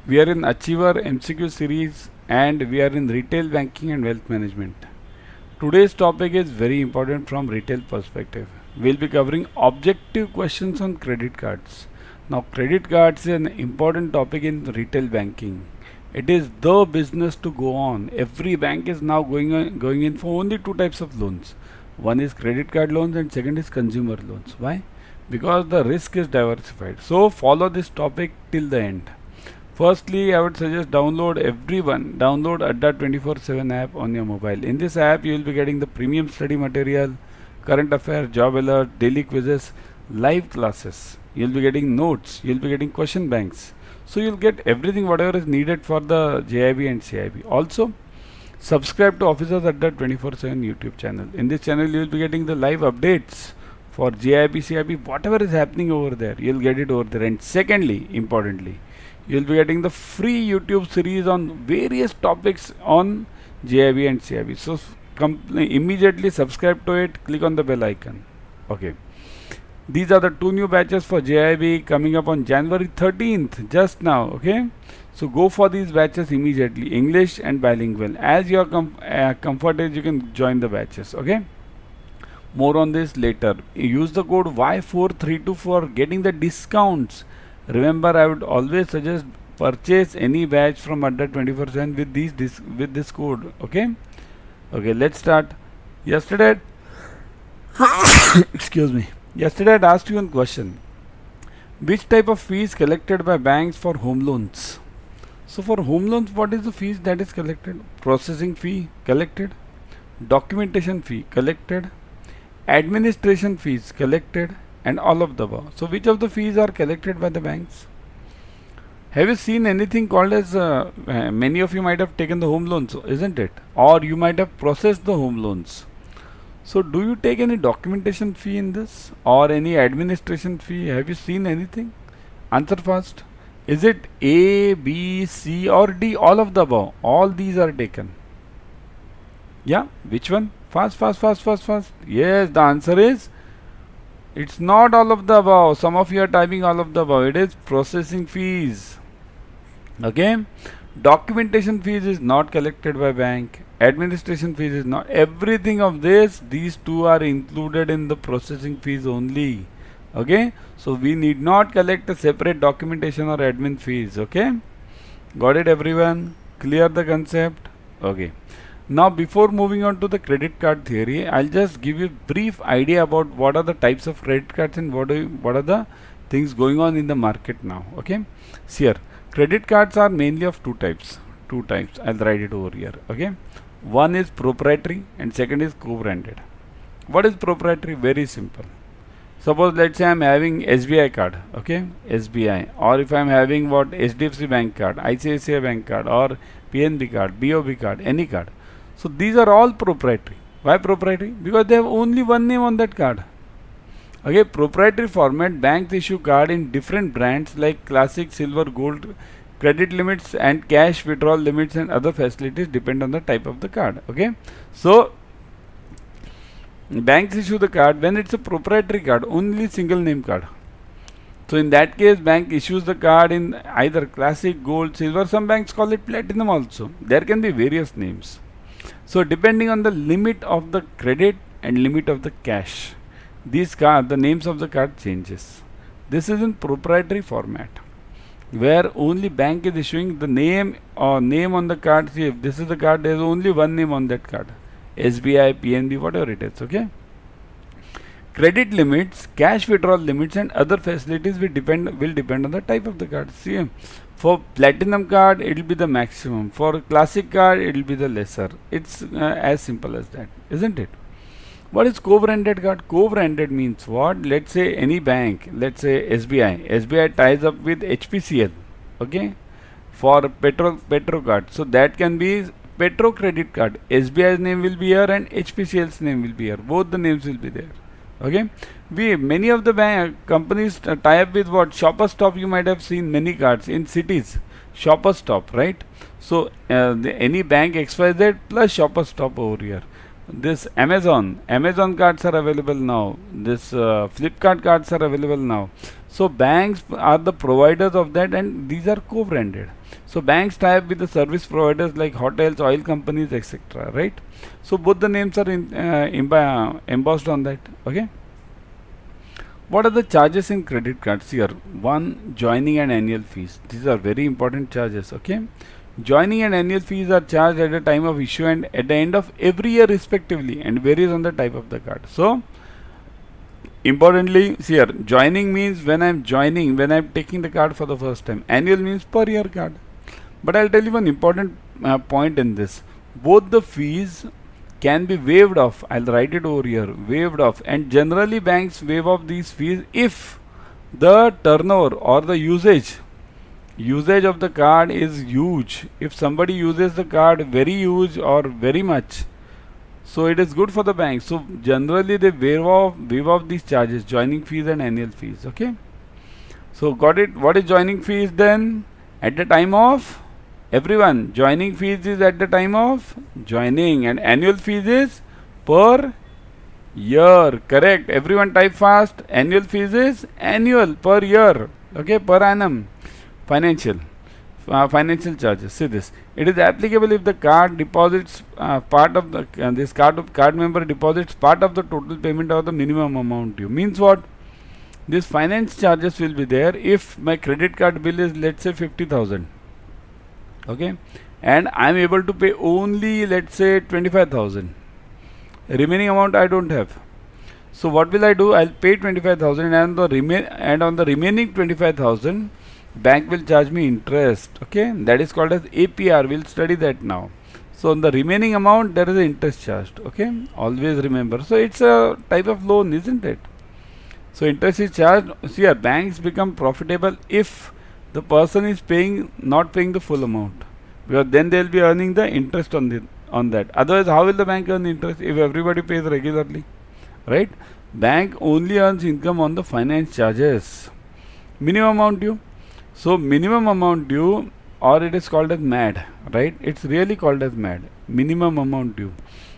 We are in Achiever MCQ series and we are in retail banking and wealth management. Today's topic is very important from retail perspective. We'll be covering objective questions on credit cards. Now, credit cards is an important topic in retail banking. It is the business to go on. Every bank is now going in for only two types of loans. One is credit card loans and second is consumer loans. Why? Because the risk is diversified. So follow this topic till the end. Firstly, I would suggest download Adda 24/7 app on your mobile. In this app, you will be getting the premium study material, current affairs, job alert, daily quizzes, live classes. You'll be getting notes. You'll be getting question banks. So you'll get everything whatever is needed for the JAIIB and CAIIB. Also, subscribe to Officers Adda 24/7 YouTube channel. In this channel, you will be getting the live updates for JAIIB, CAIIB, whatever is happening over there. You'll get it over there. And secondly, importantly, you'll be getting the free YouTube series on various topics on JAIIB and CAIIB. So immediately subscribe to it, click on the bell icon. Okay. These are the two new batches for JAIIB coming up on January 13th, just now. Okay. So go for these batches immediately, English and bilingual. As you are comforted, you can join the batches. Okay. More on this later. Use the code Y432 for getting the discounts. Remember, I would always suggest purchase any batch from Adda 24/7 with this code. Okay. Okay. Let's start. Yesterday, excuse me. Yesterday, I asked you one question. Which type of fees collected by banks for home loans? So for home loans, what is the fees that is collected? Processing fee collected, documentation fee collected, administration fees collected, and all of the above. So which of the fees are collected by the banks? Have you seen anything called as, many of you might have taken the home loans, isn't it? Or you might have processed the home loans. So do you take any documentation fee in this or any administration fee? Have you seen anything? Answer fast. Is it A, B, C or D? All of the above. All these are taken. Yeah, which one? Fast. Yes, the answer is it's not all of the above. Some of you are typing all of the above. It is processing fees. Okay. Documentation fees is not collected by bank. Administration fees is not. Everything of this, these two are included in the processing fees only. Okay. So we need not collect a separate documentation or admin fees. Okay. Got it, everyone? Clear the concept? Okay. Now, before moving on to the credit card theory, I'll just give you a brief idea about what are the types of credit cards and what are the things going on in the market now. Okay. See here, credit cards are mainly of two types. I'll write it over here. Okay. One is proprietary and second is co-branded. What is proprietary? Very simple. Suppose let's say I'm having SBI card. Okay. SBI. Or if I'm having what HDFC bank card, ICICI bank card or PNB card, BOB card, any card. So these are all proprietary. Why proprietary? Because they have only one name on that card. Okay, proprietary format, banks issue card in different brands like classic, silver, gold. Credit limits and cash withdrawal limits and other facilities depend on the type of the card. Okay, so banks issue the card when it's a proprietary card, only single name card. So in that case, bank issues the card in either classic, gold, silver. Some banks call it platinum also. There can be various names. So depending on the limit of the credit and limit of the cash, the names of the card changes. This is in proprietary format, where only bank is issuing the name or name on the card. See, if this is the card, there is only one name on that card. SBI, PNB, whatever it is. Okay. Credit limits, cash withdrawal limits and other facilities will depend on the type of the card. See, for platinum card, it will be the maximum. For classic card, it will be the lesser. It's as simple as that, isn't it? What is co-branded card? Co-branded means what? Let's say any bank, let's say SBI. SBI ties up with HPCL, okay, for Petro card. So that can be Petro credit card. SBI's name will be here and HPCL's name will be here. Both the names will be there. Okay. Many of the bank companies tie up with what? Shopper Stop. You might have seen many cards in cities. Shopper Stop, right? So any bank XYZ plus Shopper Stop over here. This Amazon cards are available now. This Flipkart cards are available now. So banks are the providers of that, and these are co-branded. So banks tie up with the service providers like hotels, oil companies, etc. Right? So both the names are embossed on that. Okay. What are the charges in credit cards here? One, joining and annual fees. These are very important charges. Okay. Joining and annual fees are charged at the time of issue and at the end of every year respectively, and varies on the type of the card. So importantly, see here, joining means when I'm taking the card for the first time. Annual means per year card. But I'll tell you one important point in this. Both the fees can be waived off. I'll write it over here, waived off. And generally banks waive off these fees if the turnover or the usage of the card is huge. If somebody uses the card very huge or very much, so it is good for the bank. So generally they waive off these charges, joining fees and annual fees. Okay. So got it. What is joining fees then? At the time of everyone. Joining fees is at the time of joining, and annual fees is per year. Correct. Everyone type fast. Annual fees is annual, per year. Okay, per annum. Financial charges. See this. It is applicable if the card deposits part of the this card member deposits part of the total payment or the minimum amount due. Means what? This finance charges will be there if my credit card bill is, let's say, 50,000. Okay, and I am able to pay only, let's say, 25,000. Remaining amount I don't have. So what will I do? I'll pay 25,000, and on the remaining 25,000, bank will charge me interest. Okay, that is called as APR. We'll study that now. So on the remaining amount there is an interest charged. Okay, always remember. So it's a type of loan, isn't it? So interest is charged. See here, banks become profitable if the person is not paying the full amount, because then they will be earning the interest on that. Otherwise, how will the bank earn interest if everybody pays regularly? Right? Bank only earns income on the finance charges. Minimum amount due. So minimum amount due, or it is called as MAD, right? It's really called as MAD. Minimum amount due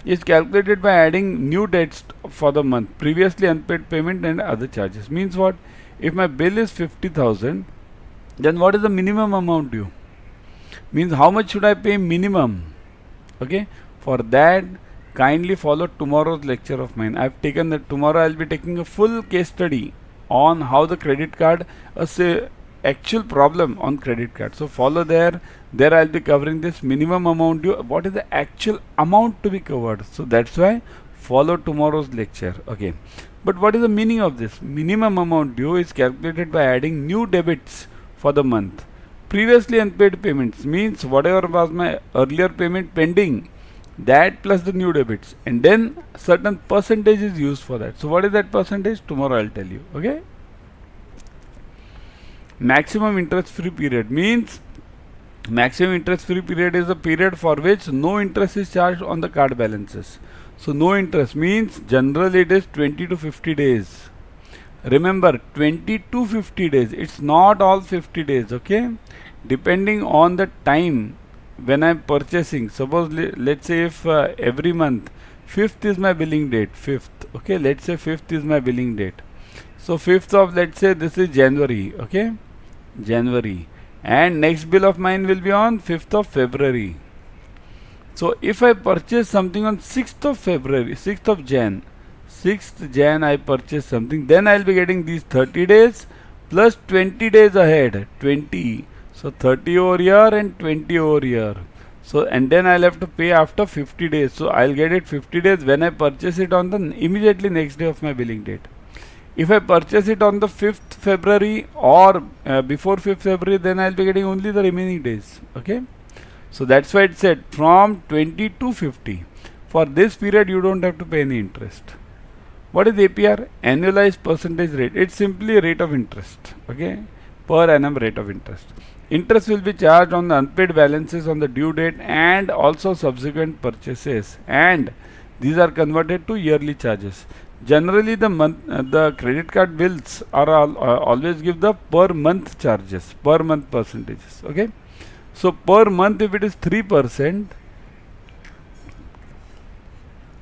is calculated by adding new debts for the month, previously unpaid payment and other charges. Means what? If my bill is 50,000, then what is the minimum amount due? Means how much should I pay minimum? Okay. For that, kindly follow tomorrow's lecture of mine. I've taken that. Tomorrow I'll be taking a full case study on how the credit card, actual problem on credit card. So follow there. There I'll be covering this minimum amount due. What is the actual amount to be covered? So that's why follow tomorrow's lecture. Okay. But what is the meaning of this? Minimum amount due is calculated by adding new debits for the month. Previously unpaid payments means whatever was my earlier payment pending, that plus the new debits, and then certain percentage is used for that. So what is that percentage? Tomorrow I'll tell you. Okay. Maximum interest free period means maximum interest free period is the period for which no interest is charged on the card balances. So no interest means generally it is 20 to 50 days. Remember, 20 to 50 days. It's not all 50 days. Okay. Depending on the time when I'm purchasing. Suppose let's say if every month 5th is my billing date. 5th. Okay. Let's say 5th is my billing date. So 5th of, let's say this is January. Okay. January. And next bill of mine will be on 5th of February. So if I purchase something on 6th of February, 6th of Jan, 6th Jan I purchase something, then I'll be getting these 30 days plus 20 days ahead. 20. So 30 over here and 20 over here. So and then I'll have to pay after 50 days. So I'll get it 50 days when I purchase it on the immediately next day of my billing date. If I purchase it on the 5th February or before 5th February, then I'll be getting only the remaining days. Okay. So that's why it said from 20 to 50. For this period, you don't have to pay any interest. What is APR? Annualized percentage rate. It's simply rate of interest. Okay. Per annum rate of interest. Interest will be charged on the unpaid balances on the due date and also subsequent purchases. And these are converted to yearly charges. Generally, the credit card bills are always give the per month charges, per month percentages. Okay. So per month, if it is 3%,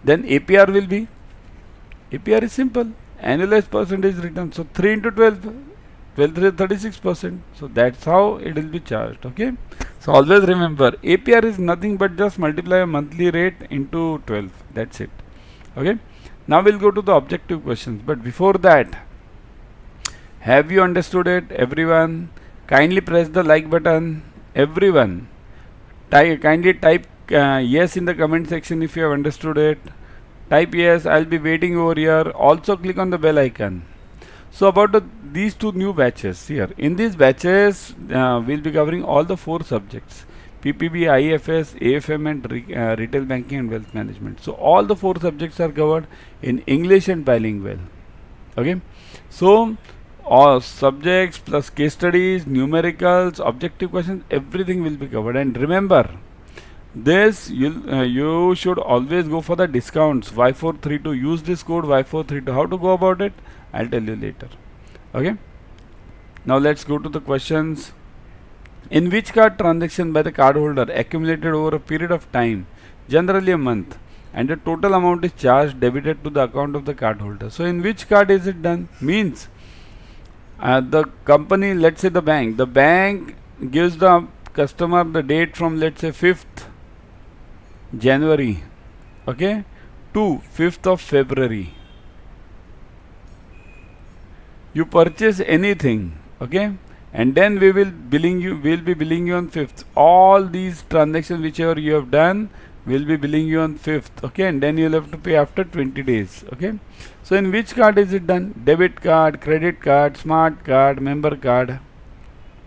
then APR will be, APR is simple, annualized percentage return. So 3 into 12, 12 is 36%. So that's how it will be charged. Okay. So always remember, APR is nothing but just multiply a monthly rate into 12. That's it. Okay. Now we'll go to the objective questions. But before that, have you understood it, everyone? Kindly press the like button. Everyone, kindly type yes in the comment section if you have understood it. Type yes. I'll be waiting over here. Also click on the bell icon. So about these two new batches here. In these batches, we'll be covering all the 4 subjects: PPB, IFS, AFM, and retail banking and wealth management. So all the 4 subjects are covered in English and bilingual. Okay. So all subjects plus case studies, numericals, objective questions, everything will be covered. And remember, this you should always go for the discounts. Y432. Use this code Y432. How to go about it? I'll tell you later. Okay. Now let's go to the questions. In which card transaction by the cardholder accumulated over a period of time, generally a month, and the total amount is charged debited to the account of the cardholder? So in which card is it done? Means the company, let's say the bank gives the customer the date from, let's say, 5th January, okay, to 5th of February. You purchase anything, okay, and then we'll be billing you on 5th. All these transactions whichever you have done, we'll be billing you on 5th, okay, and then you'll have to pay after 20 days, okay. So in which card is it done? Debit card, credit card, smart card, member card.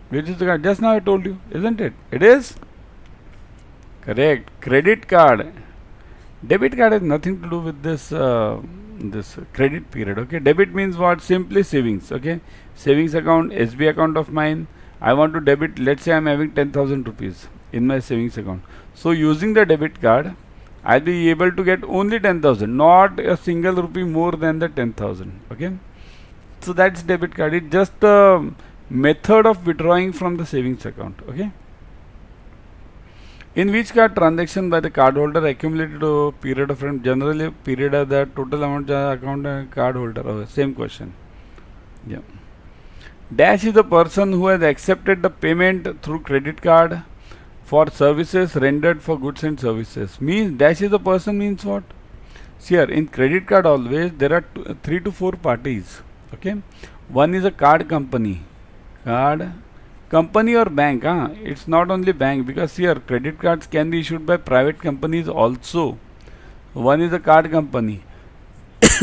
Which is the card? Just now I told you, isn't it? It is correct. Credit card. Debit card has nothing to do with this this credit period. Okay. Debit means what? Simply savings. Okay. Savings account, SB account of mine. I want to debit. Let's say I'm having 10,000 rupees in my savings account. So using the debit card, I'll be able to get only 10,000, not a single rupee more than the 10,000. Okay. So that's debit card. It's just a method of withdrawing from the savings account. Okay. In which card transaction by the cardholder accumulated over a period of time, generally period of the total amount account cardholder. Okay, same question. Yeah. Dash is the person who has accepted the payment through credit card for services rendered for goods and services. Means dash is the person means what? See here, in credit card always there are 3 to 4 parties. Okay. One is a card company. Card company or bank. It's not only bank, because here credit cards can be issued by private companies also. One is a card company.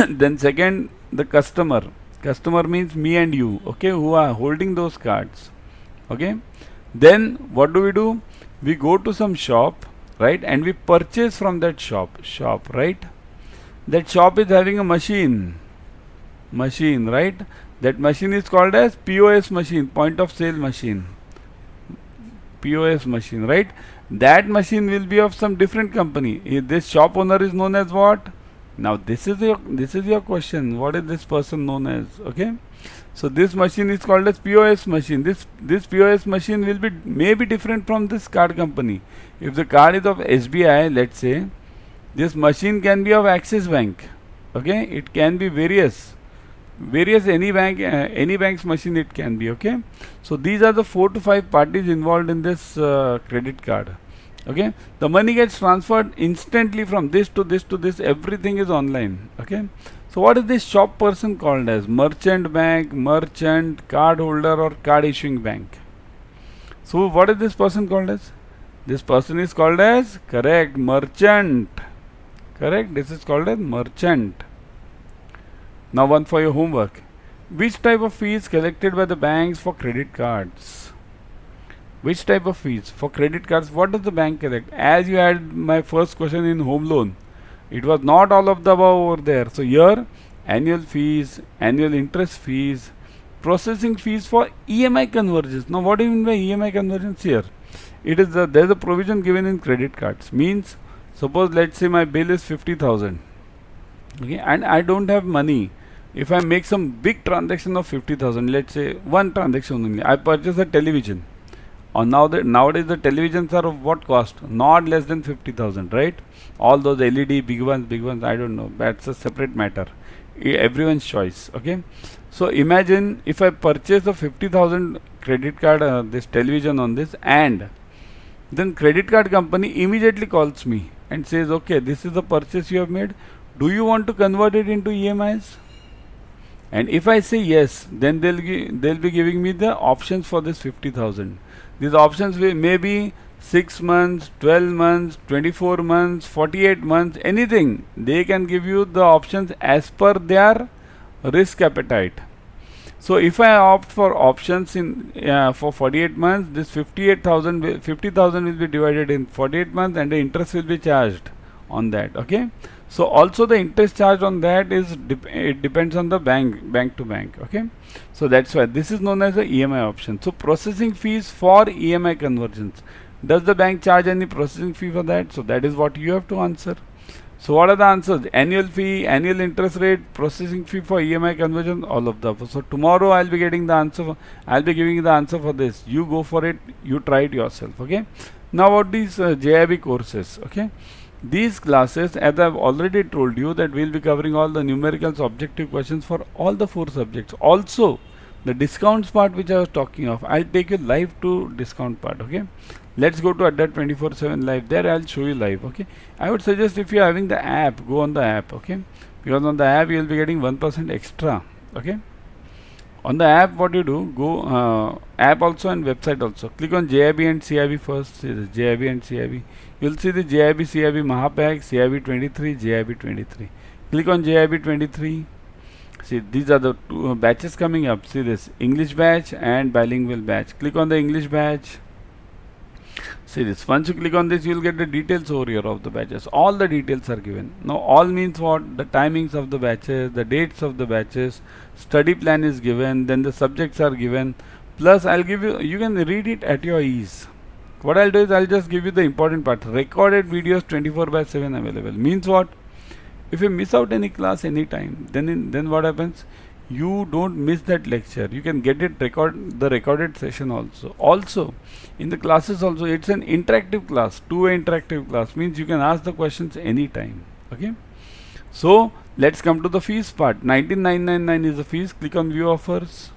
Then second, the customer. Customer means me and you, okay, who are holding those cards. Okay. Then what do? We go to some shop, right, and we purchase from that shop, right. That shop is having a machine, right. That machine is called as POS machine, point of sale machine. POS machine, right. That machine will be of some different company. This shop owner is known as what? Now this is your question. What is this person known as? Okay. So this machine is called as POS machine. This POS machine will be maybe different from this card company. If the card is of SBI, let's say, this machine can be of Axis Bank. Okay. It can be various any bank's machine it can be. Okay. So these are the 4 to 5 parties involved in this credit card. Okay. The money gets transferred instantly from this to this to this. Everything is online. Okay. So what is this shop person called as? Merchant bank, merchant, card holder, or card issuing bank. So what is this person called as? This person is called as, correct, merchant. Correct. This is called as merchant. Now one for your homework. Which type of fees collected by the banks for credit cards? Which type of fees for credit cards? What does the bank collect? As you had my first question in home loan, it was not all of the above over there. So here, annual fees, annual interest fees, processing fees for EMI conversions. Now what do you mean by EMI conversions here? It is there is a provision given in credit cards. Means suppose let's say my bill is 50,000. Okay, and I don't have money. If I make some big transaction of 50,000, let's say one transaction only, I purchase a television. Or nowadays the televisions are of what cost? Not less than 50,000, right? All those LED big ones, I don't know. That's a separate matter. Everyone's choice. Okay. So imagine if I purchase the 50,000 credit card, this television on this, and then credit card company immediately calls me and says, okay, this is the purchase you have made. Do you want to convert it into EMIs? And if I say yes, then they'll be giving me the options for this 50,000. These options may be 6 months, 12 months, 24 months, 48 months, anything. They can give you the options as per their risk appetite. So if I opt for options in for 48 months, this 50,000 will be divided in 48 months, and the interest will be charged on that. Okay. So also the interest charge on that is it depends on the bank to bank. Okay. So that's why this is known as the EMI option. So processing fees for EMI conversions. Does the bank charge any processing fee for that? So that is what you have to answer. So what are the answers? Annual fee, annual interest rate, processing fee for EMI conversion, all of the above. So tomorrow I'll be getting the answer. I'll be giving you the answer for this. You go for it. You try it yourself. Okay. Now about these JAIIB courses. Okay. These classes, as I've already told you, that we'll be covering all the numericals, objective questions for all the 4 subjects. Also, the discounts part which I was talking of, I'll take you live to discount part. Okay. Let's go to Adda 24/7 live. There I'll show you live. Okay. I would suggest if you're having the app, go on the app. Okay. Because on the app you'll be getting 1% extra. Okay. On the app, what you do, go app also and website also. Click on JAIIB and CAIIB first. See this JAIIB and CAIIB. You'll see the JAIIB, CAIIB Mahapack, CAIIB 23, JAIIB 23. Click on JAIIB 23. See, these are the 2 batches coming up. See this English batch and bilingual batch. Click on the English batch. See this. Once you click on this, you will get the details over here of the batches. All the details are given. Now, all means what? The timings of the batches, the dates of the batches, study plan is given, then the subjects are given. Plus, I'll give you, you can read it at your ease. What I'll do is, I'll just give you the important part. Recorded videos 24/7 available. Means what? If you miss out any class anytime, then what happens? You don't miss that lecture. You can get it the recorded session also. Also, in the classes also, it's an interactive class, 2-way interactive class. Means you can ask the questions anytime. Okay. So let's come to the fees part. 19,999 is the fees. Click on view offers.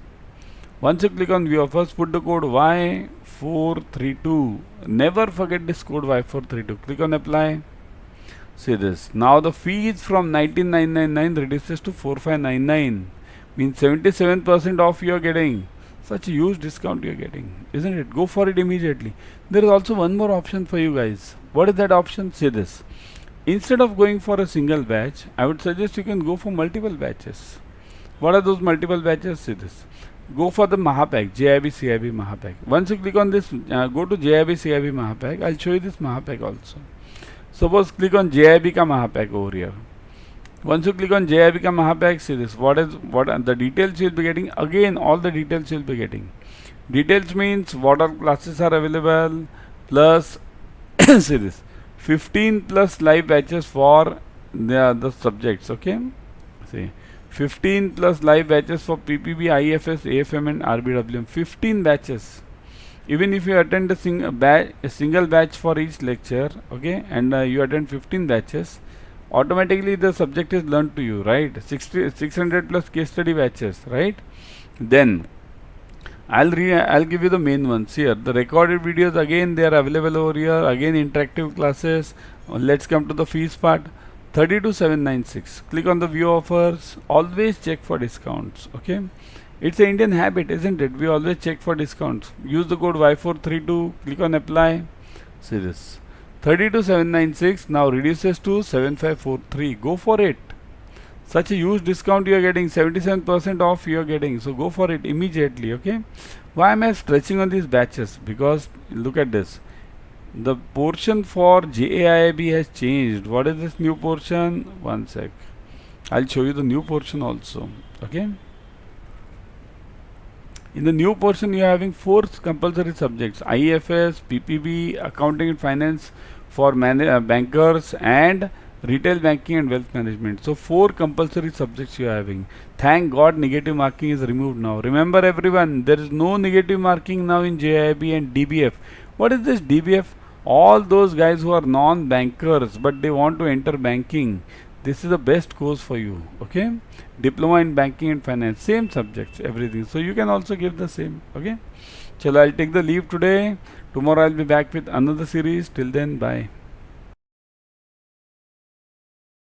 Once you click on view offers, put the code Y432. Never forget this code Y432. Click on apply. See this. Now the fees from 19,999 reduces to 4,599. Means 77% off you are getting. Such a huge discount you are getting, isn't it? Go for it immediately. There is also one more option for you guys. What is that option? See this. Instead of going for a single batch, I would suggest you can go for multiple batches. What are those multiple batches? See this. Go for the Mahapack, JAIIB, CAIIB Mahapack. Once you click on this, go to JAIIB, CAIIB Mahapack. I'll show you this Mahapack also. Suppose click on JAIIB ka Mahapack over here. Once you click on JAIIB ka Mahapack, see this. What are the details you'll be getting? Again, all the details you'll be getting. Details means what all classes are available, plus see this. 15 plus live batches for the subjects. Okay. See. 15 plus live batches for PPB, IFS, AFM and RBWM. 15 batches. Even if you attend a single batch for each lecture, okay, and you attend 15 batches, automatically the subject is learned to you, right? 600 plus case study batches, right? Then I'll give you the main ones here. The recorded videos, again they are available over here. Again interactive classes. Let's come to the fees part. 32,796. Click on the view offers. Always check for discounts. Okay. It's an Indian habit, isn't it? We always check for discounts. Use the code Y432. Click on apply. See this. 32,796 now reduces to 7,543. Go for it. Such a huge discount you are getting. 77% off you are getting. So go for it immediately. Okay. Why am I stretching on these batches? Because look at this. The portion for JAIIB has changed. What is this new portion? One sec. I'll show you the new portion also. Okay. In the new portion, you are having 4 compulsory subjects: IFS, PPB, Accounting and Finance for bankers, and Retail Banking and Wealth Management. So 4 compulsory subjects you are having. Thank God negative marking is removed now. Remember everyone, there is no negative marking now in JAIIB and DBF. What is this DBF? All those guys who are non-bankers but they want to enter banking, this is the best course for you. Okay, diploma in banking and finance, same subjects, everything. So you can also give the same. Okay, chalo, I'll take the leave today. Tomorrow I'll be back with another series. Till then, bye.